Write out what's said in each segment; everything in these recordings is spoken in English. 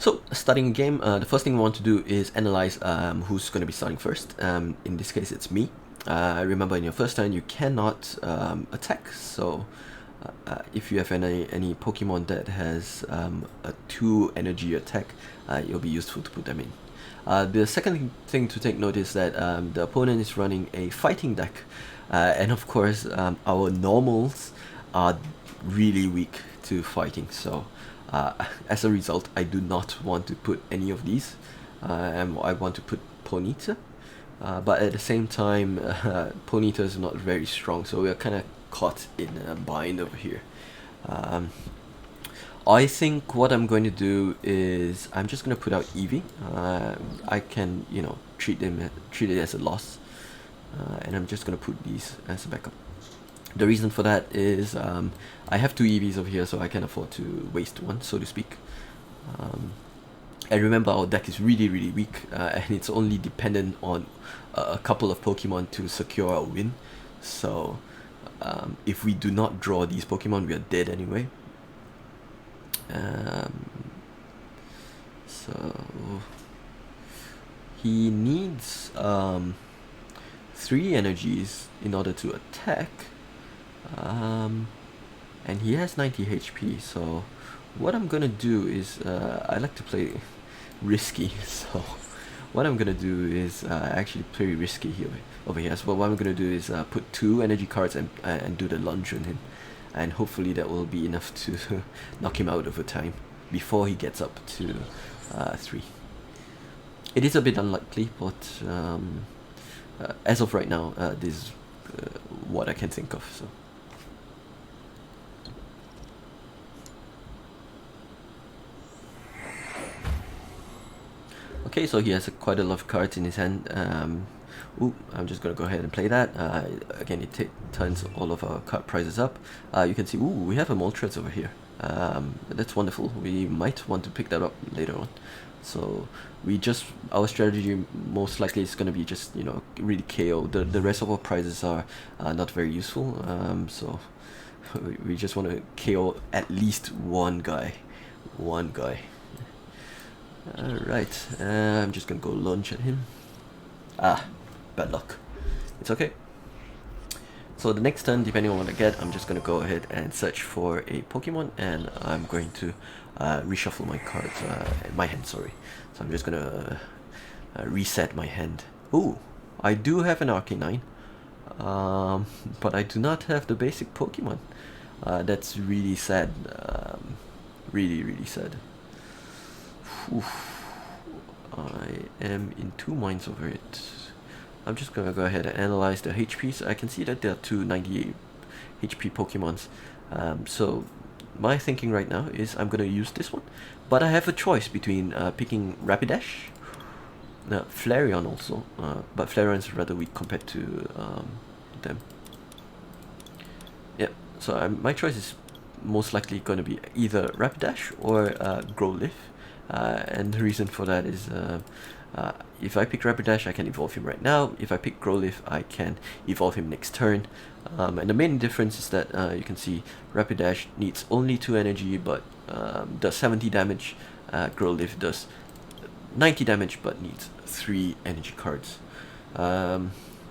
So, starting a game, the first thing we want to do is analyze who's going to be starting first. In this case, it's me. Remember, in your first turn, you cannot attack. So, if you have any Pokemon that has a 2 energy attack, it'll be useful to put them in. The second thing to take note is that the opponent is running a fighting deck, and of course, our normals are really weak to fighting. So, as a result, I do not want to put any of these. I want to put Ponyta, but at the same time, Ponyta is not very strong, so we are kind of caught in a bind over here. I think what I'm going to do is I'm just going to put out Eevee. I can, treat it as a loss, and I'm just going to put these as a backup. The reason for that is I have 2 EVs over here, so I can afford to waste one, so to speak. And remember, our deck is really, really weak, and it's only dependent on a couple of Pokemon to secure our win. So if we do not draw these Pokemon, we are dead anyway. So he needs 3 energies in order to attack. And he has 90 HP, so what I'm gonna do is I like to play risky, so what I'm gonna do is actually play risky here over here. So what I'm gonna do is put 2 energy cards and do the lunge on him, and hopefully that will be enough to knock him out over time before he gets up to 3. It is a bit unlikely, but as of right now, this is what I can think of. So. Okay, so he has quite a lot of cards in his hand. I'm just gonna go ahead and play that. Again, it turns all of our card prices up. You can see, we have a Moltres over here. That's wonderful. We might want to pick that up later on. So our strategy most likely is gonna be just really KO. The rest of our prizes are not very useful. So we just want to KO at least one guy. Alright, I'm just gonna go lunge at him. Bad luck. It's okay. So the next turn, depending on what I get, I'm just gonna go ahead and search for a Pokemon, and I'm going to reshuffle my cards, my hand, sorry. So I'm just gonna reset my hand. Ooh, I do have an Arcanine, but I do not have the basic Pokemon. That's really sad. Really, really sad. Oof. I am in 2 minds over it. I'm just gonna go ahead and analyze the HPs. I can see that there are 2 98 HP Pokemons. So my thinking right now is I'm gonna use this one, but I have a choice between picking Rapidash, Flareon also, but Flareon is rather weak compared to them. Yep. So my choice is most likely going to be either Rapidash or Growlithe. And the reason for that is if I pick Rapidash, I can evolve him right now. If I pick Growlithe, I can evolve him next turn. And the main difference is that you can see Rapidash needs only 2 energy but does 70 damage. Growlithe does 90 damage but needs 3 energy cards.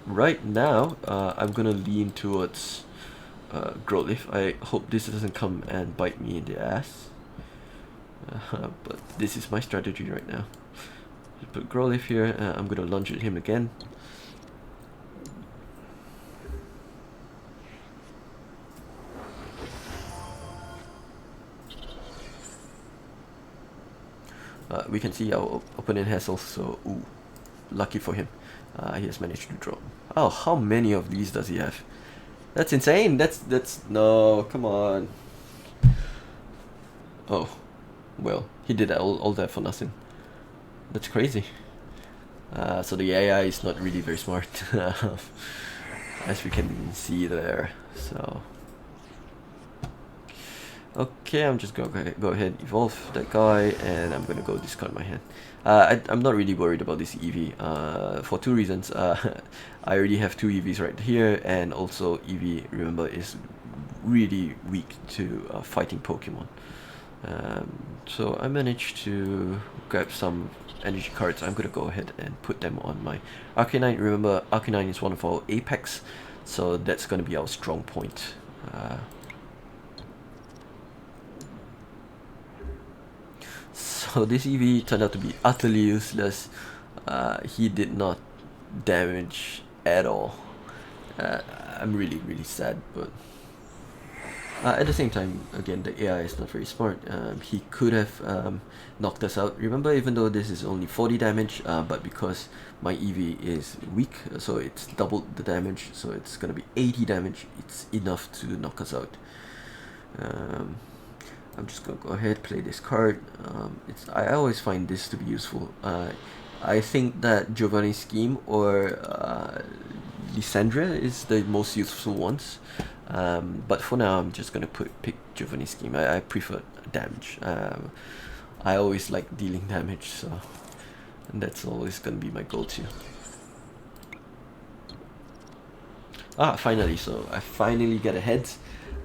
Right now, I'm gonna lean towards Growlithe. I hope this doesn't come and bite me in the ass. But this is my strategy right now. Put Growlithe here. I'm gonna lunge at him again. We can see our opponent has also, lucky for him, he has managed to draw. Oh, how many of these does he have? That's insane. That's no, come on. Oh. Well, he did all that for nothing. That's crazy. So the AI is not really very smart, as we can see there. So, okay, I'm just gonna go ahead and evolve that guy, and I'm gonna go discard my hand. I'm not really worried about this Eevee for 2 reasons. I already have 2 EVs right here, and also Eevee, remember, is really weak to fighting Pokemon. So I managed to grab some energy cards. I'm gonna go ahead and put them on my Arcanine. Remember, Arcanine is one of our apex, so that's gonna be our strong point. So this EV turned out to be utterly useless. He did not damage at all. I'm really sad, but at the same time, again, the AI is not very smart. He could have knocked us out. Remember, even though this is only 40 damage, but because my EV is weak, so it's doubled the damage, so it's gonna be 80 damage. It's enough to knock us out. I'm just gonna go ahead, play this card. I always find this to be useful. I think that Giovanni's scheme or Lysandra is the most useful ones. But for now, I'm just gonna pick Giovanni's scheme. I prefer damage. I always like dealing damage, so and that's always gonna be my go-to. Finally, so I finally get ahead,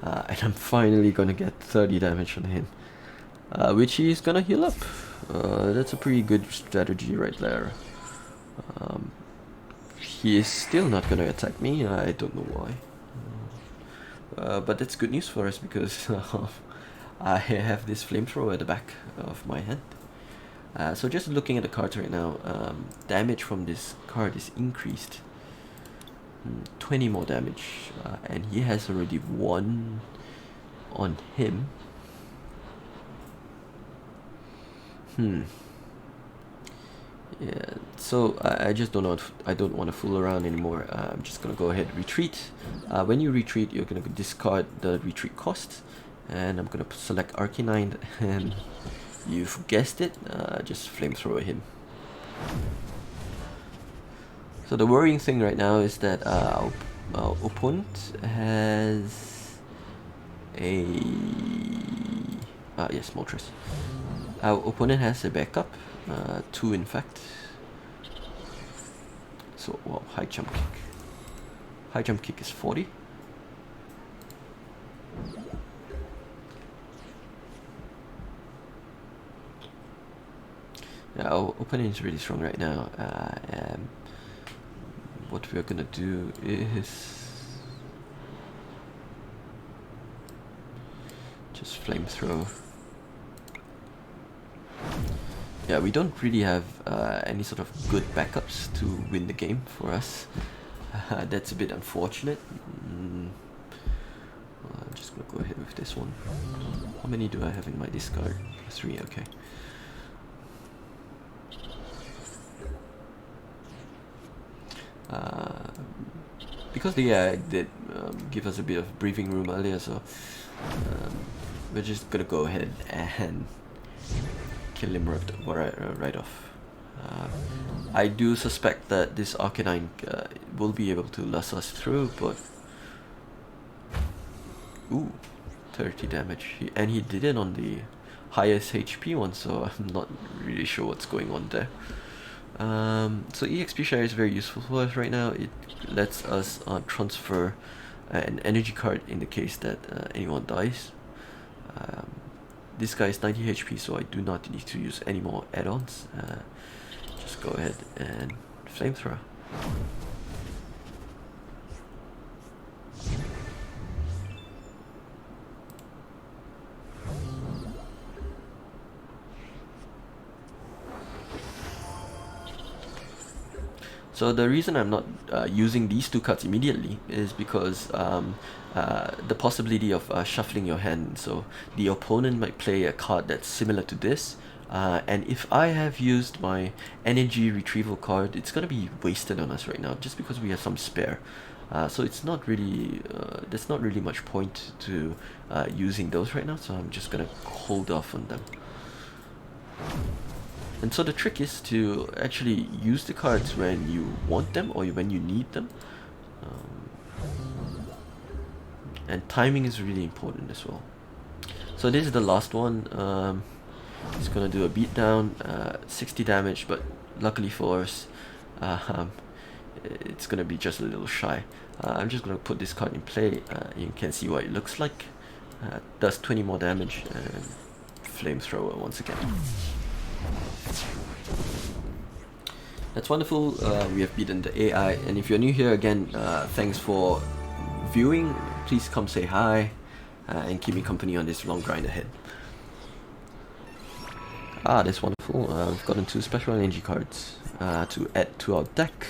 and I'm finally gonna get 30 damage on him, which he's gonna heal up. That's a pretty good strategy right there. He is still not gonna attack me. I don't know why. But that's good news for us because I have this flamethrower at the back of my hand. So just looking at the cards right now, damage from this card is increased. 20 more damage, and he has already 1 on him. Yeah, so I just don't know. I don't want to fool around anymore. I'm just gonna go ahead retreat. When you retreat, you're gonna discard the retreat cost, and I'm gonna select Arcanine, and you've guessed it, just flamethrower him. So the worrying thing right now is that our opponent has a yes, Moltres. Our opponent has a backup. 2 in fact. So wow, high jump kick. High jump kick is 40. Yeah, our opponent is really strong right now. And what we're gonna do is just flamethrow. Yeah, we don't really have any sort of good backups to win the game for us. That's a bit unfortunate. I'm just gonna go ahead with this one. How many do I have in my discard? 3, okay. Because the AI did give us a bit of breathing room earlier, so we're just gonna go ahead and kill him right off. I do suspect that this Arcanine will be able to last us through, but ooh, 30 damage, and he did it on the highest HP one, so I'm not really sure what's going on there. So EXP share is very useful for us right now. It lets us transfer an energy card in the case that anyone dies. This guy is 90 HP, so I do not need to use any more add-ons. Just go ahead and flamethrower. So the reason I'm not using these 2 cards immediately is because the possibility of shuffling your hand. So the opponent might play a card that's similar to this, and if I have used my energy retrieval card, it's gonna be wasted on us right now just because we have some spare. So it's not really there's not really much point to using those right now, so I'm just gonna hold off on them. And so the trick is to actually use the cards when you want them or when you need them. And timing is really important as well. So this is the last one. It's gonna do a beatdown, 60 damage, but luckily for us, it's gonna be just a little shy. I'm just gonna put this card in play. You can see what it looks like. Does 20 more damage and flamethrower once again. That's wonderful. We have beaten the AI, and if you're new here again, thanks for viewing. Please come say hi and keep me company on this long grind ahead. That's wonderful. We've gotten 2 special energy cards to add to our deck.